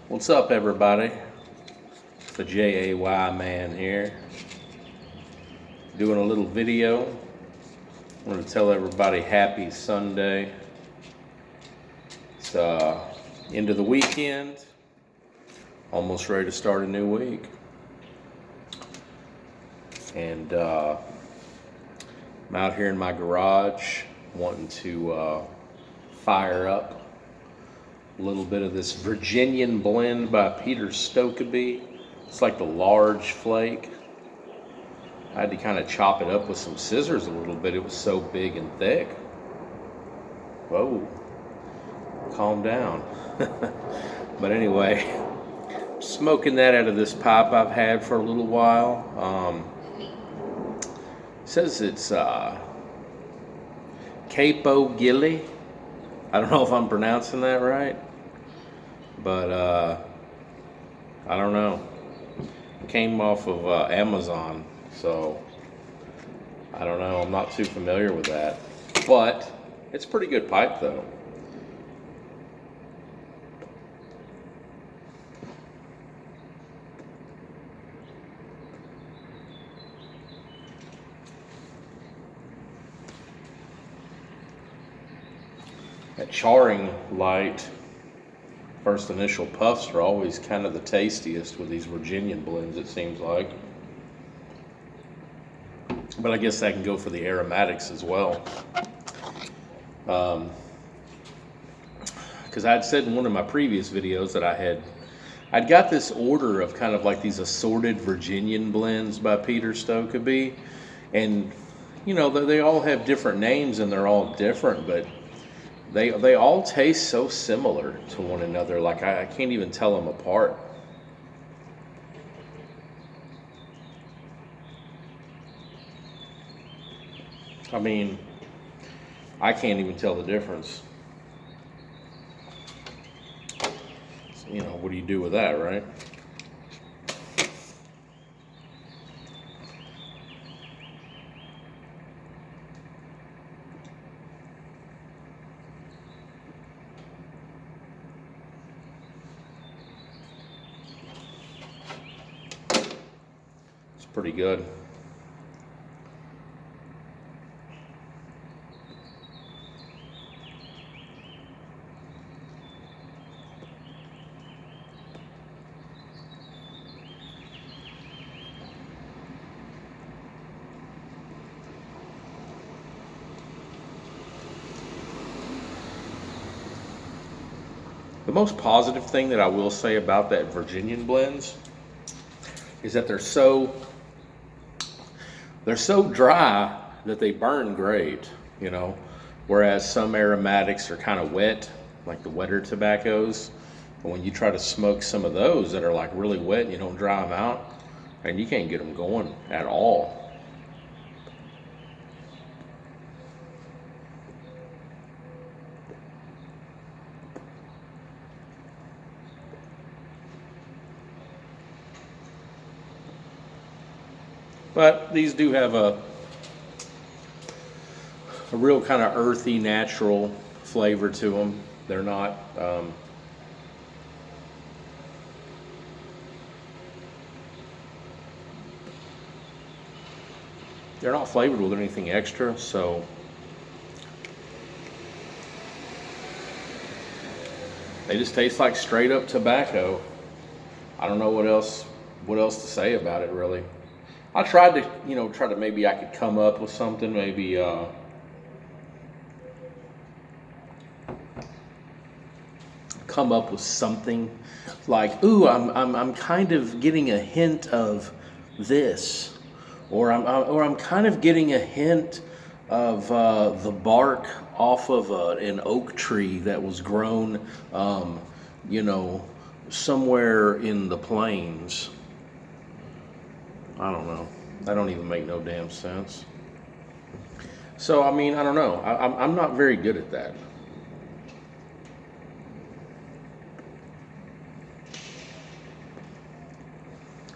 What's up, everybody? It's the JAY man here, doing a little video. I want to tell everybody happy Sunday. It's end of the weekend, almost ready to start a new week. And I'm out here in my garage wanting to fire up a little bit of this Virginian blend by Peter Stokkebye. It's like the large flake. I had to kind of chop it up with some scissors a little bit. It was so big and thick. Whoa, calm down. But anyway, smoking that out of this pipe I've had for a little while. It says it's Capo gily. I don't know if I'm pronouncing that right, but I don't know. It came off of Amazon, so I don't know. I'm not too familiar with that, but it's a pretty good pipe though. That charring light, first initial puffs are always kind of the tastiest with these Virginian blends, it seems like. But I guess that can go for the aromatics as well. Because I'd said in one of my previous videos that I'd got this order of kind of like these assorted Virginian blends by Peter Stokkebye, and you know they all have different names and they're all different, but they all taste so similar to one another. Like I can't even tell them apart. I mean, I can't even tell the difference. So, you know, what do you do with that, right? It's pretty good. The most positive thing that I will say about that Virginian blends is that they're so dry that they burn great, you know, whereas some aromatics are kind of wet, like the wetter tobaccos. But when you try to smoke some of those that are like really wet, you don't dry them out, and you can't get them going at all. But these do have a real kind of earthy, natural flavor to them. They're not flavored with anything extra, so they just taste like straight up tobacco. I don't know what else to say about it, really. I tried to, maybe I could come up with something, maybe come up with something like, ooh, I'm kind of getting a hint of this, or I'm kind of getting a hint of the bark off of an oak tree that was grown, somewhere in the plains. I don't know. That don't even make no damn sense. So, I mean, I don't know. I'm not very good at that.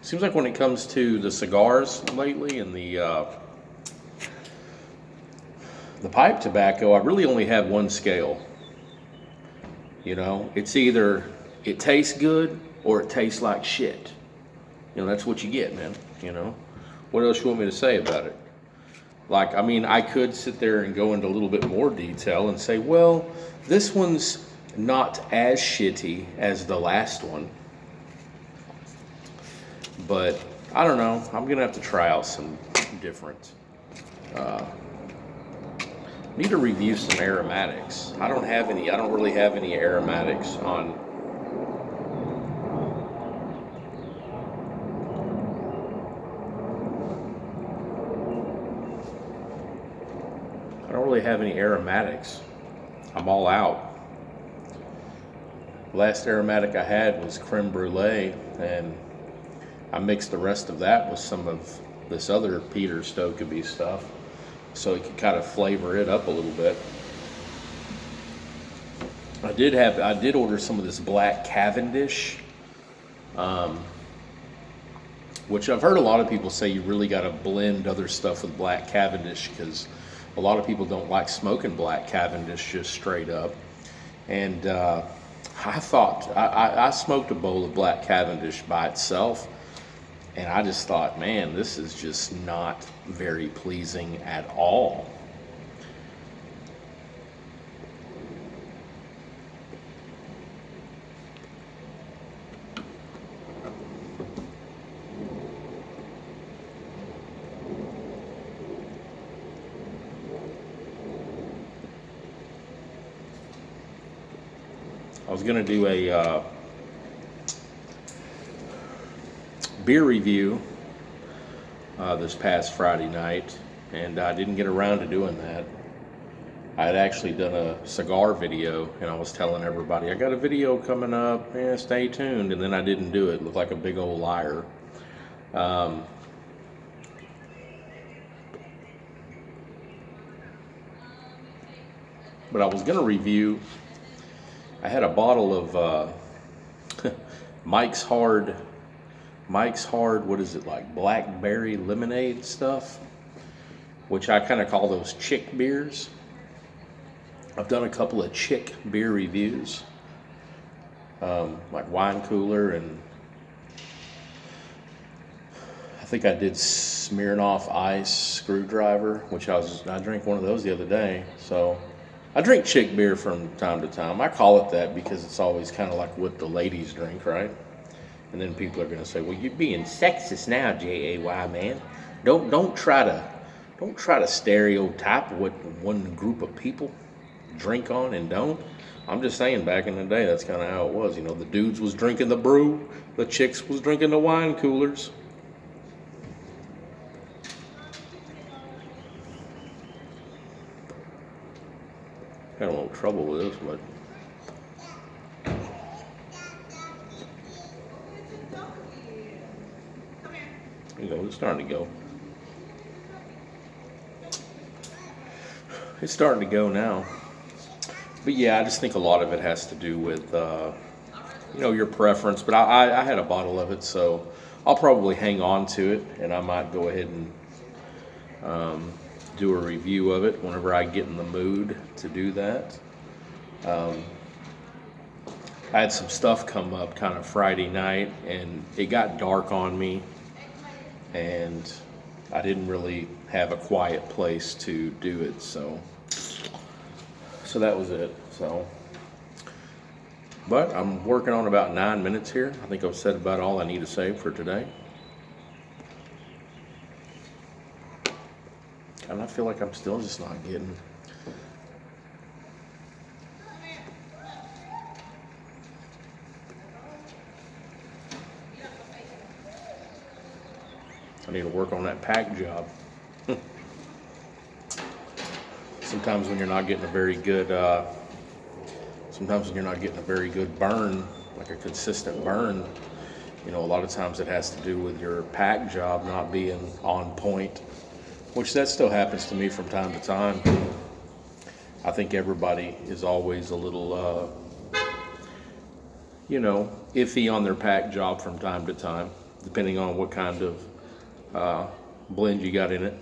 Seems like when it comes to the cigars lately and the pipe tobacco, I really only have one scale. You know, it's either it tastes good or it tastes like shit. You know, that's what you get, man. You know, what else you want me to say about it? Like, I mean, I could sit there and go into a little bit more detail and say, well, this one's not as shitty as the last one. But I don't know. I'm gonna have to try out some different. Need to review some aromatics. I don't really have any aromatics on. I don't really have any aromatics. I'm all out. Last aromatic I had was creme brulee, and I mixed the rest of that with some of this other Peter Stokkebye stuff, so it could kind of flavor it up a little bit. I did order some of this black Cavendish, which I've heard a lot of people say you really got to blend other stuff with black Cavendish, because a lot of people don't like smoking black Cavendish just straight up. And I thought I smoked a bowl of black Cavendish by itself, and I just thought, man, this is just not very pleasing at all. I was going to do a beer review this past Friday night, and I didn't get around to doing that. I had actually done a cigar video, and I was telling everybody, I got a video coming up, stay tuned, and then I didn't do it. Looked like a big old liar. But I was going to review, I had a bottle of Mike's Hard, what is it, like blackberry lemonade stuff, which I kind of call those chick beers. I've done a couple of chick beer reviews, like Wine Cooler, and I think I did Smirnoff Ice Screwdriver, which I drank one of those the other day. So I drink chick beer from time to time. I call it that because it's always kind of like what the ladies drink, right? And then people are going to say, "Well, you're being sexist now, Jay, man. Don't try to stereotype what one group of people drink on and don't." I'm just saying, back in the day, that's kind of how it was. You know, the dudes was drinking the brew, the chicks was drinking the wine coolers. Had a little trouble with this, but you know, it's starting to go. It's starting to go now. But yeah, I just think a lot of it has to do with, you know, your preference. But I had a bottle of it, so I'll probably hang on to it, and I might go ahead and do a review of it whenever I get in the mood to do that. I had some stuff come up kind of Friday night, and it got dark on me, and I didn't really have a quiet place to do it, so that was it. So, but I'm working on about 9 minutes here. I think I've said about all I need to say for today. And I feel like I'm still just not getting. I need to work on that pack job. Sometimes when you're not getting a very good, burn, like a consistent burn, you know, a lot of times it has to do with your pack job not being on point, which that still happens to me from time to time. I think everybody is always a little, you know, iffy on their pack job from time to time, depending on what kind of blend you got in it.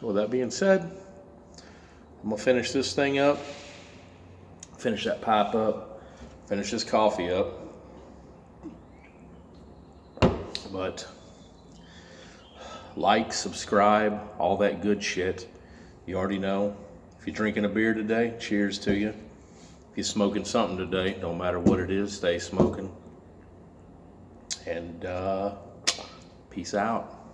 With that being said, I'm gonna finish this thing up, finish that pipe up, finish this coffee up. But like, subscribe, all that good shit. You already know. If you're drinking a beer today, cheers to you. If you're smoking something today, no matter what it is, stay smoking. And peace out.